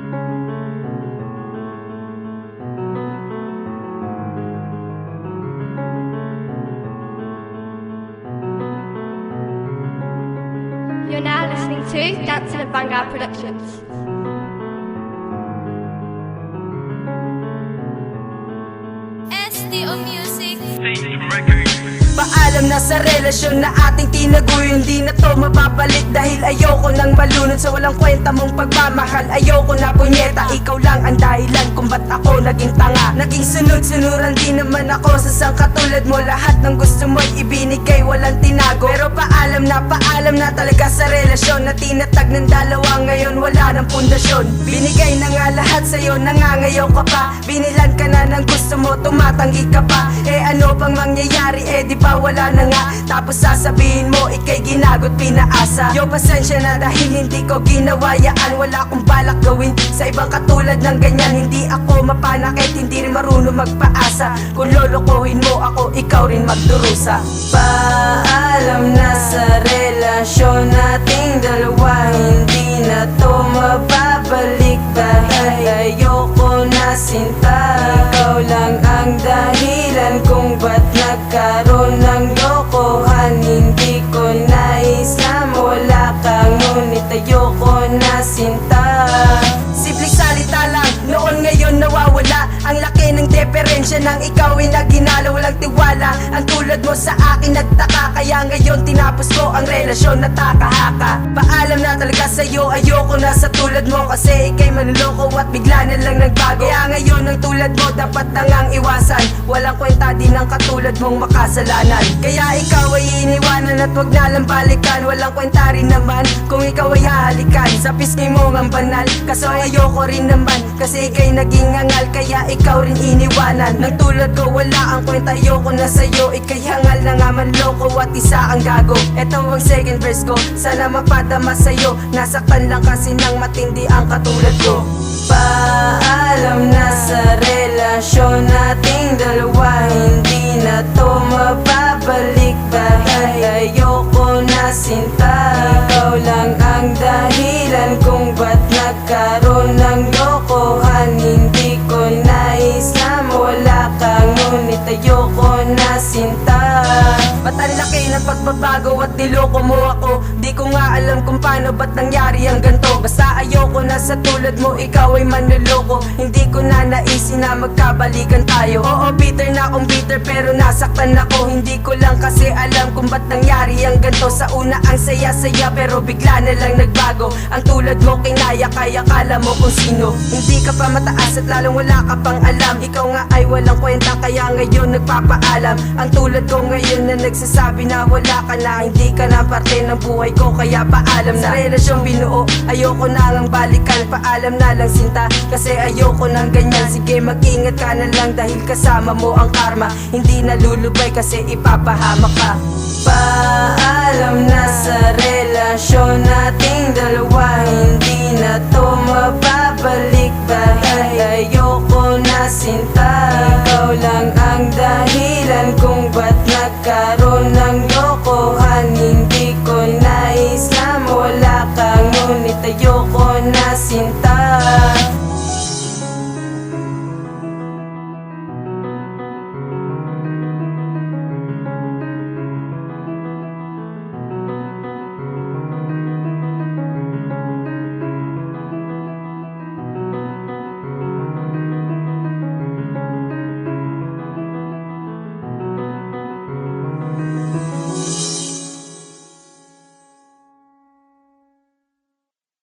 You're now listening to Dancing at Vanguard Productions. SDO Music. Paalam na sa relasyon na ating tinaguyo. Hindi na to mababalik dahil ayoko nang malunod sa walang kwenta mong pagmamahal. Ayoko na punyeta, ikaw lang ang dahilan kung ba't ako naging tanga. Naging sunod-sunuran din naman ako sa isang katulad mo. Lahat ng gusto mo'y ibinigay, walang tinago. Pero paalam na talaga sa relasyon na tinatag ng dalawa. Ngayon wala ng pundasyon. Binigay na nga lahat sa'yo, nangangayaw ka pa. Binilan ka na ng gusto mo, tumatanggi ka pa. Eh ano pang mangyayari, eh di ba wala na nga. Tapos sasabihin mo, ikay ginagot pinaasa. Yo, pasensya na dahil hindi ko ginawa yaan. Wala akong balak gawin sa ibang katulad ng ganyan. Hindi ako mapanakit, hindi rin marunong magpaasa. Kung lolokohin mo ako, ikaw rin magdurusa. Paalam na sa relasyon nating dalawa. Hindi na to mababalik dahil ayoko na sinta. Ikaw lang ang dahilan kung ba't nagkaroon ng lokohan. Hindi ko nais na wala ka, ngunit ayoko na sinta. Simpleng salita lang, noon ngayon nawawala. Ang laki ng diferensya ng ikaw ay naginala. Walang tiwala, ang tulad mo sa akin nagtaka. Kaya ngayon tinapos ko ang relasyon na takahaka. Paalam na talaga sa'yo, ayoko na sa tulad mo. Kasi ikay manloloko at bigla na lang nagbago. Kaya ngayon ang tulad mo dapat nang iwasan. Walang kwenta din ang katulad mong makasalanan. Kaya ikaw ay iniwanan at wag na lang balikan. Walang kwenta rin naman kung ikaw ay hahalikan. Sa pisngi mo ang banal, kaso ayoko rin naman. Kasi ikay naging angal, kaya ikaw rin iniwanan. Nang tulad ko wala ang kwenta, ayoko na sa'yo. Ikay hangal na nga manloko at isa ang gago. Eto ang second verse ko, sana mapadama sa'yo. Nasaktan lang kasi nang matindi ang katulad ko. Paalam na sa relasyon nating dalawa. Hindi na to mababalik dahil ayoko na sinta. Ikaw lang ang dahilan kung ba't nagkaroon ng lokohan. Hindi ko nais na mawala ka, ngunit ayoko na sinta. Ba't ang laki ng pagbabago at niloko mo ako? Di ko nga alam kung paano ba't nangyari ang ganto. Basta ayoko na sa tulad mo, ikaw ay manloloko. Hindi ko na naisin na magkabalikan tayo. Oo, bitter na akong bitter pero nasaktan ako. Hindi ko lang kasi alam kung ba't nangyari ang ganto. Sa una ang saya-saya pero bigla na lang nagbago. Ang tulad mo kinaya kaya kala mo kung sino. Hindi ka pa mataas at lalong wala ka pang alam. Ikaw nga ay walang kwenta kaya ngayon nagpapaalam. Ang tulad ko ngayon na nagsasabi na wala ka na. Hindi ka na parte ng buhay ko kaya paalam na. Sa relasyong binuo ayoko na ngang balikan. Paalam na lang sinta kasi ayoko nang ganyan. Sige mag-ingat ka na lang dahil kasama mo ang karma. Hindi nalulubay kasi ipapahamak ka. Paalam na sa relasyon nating dalawa. Hindi na to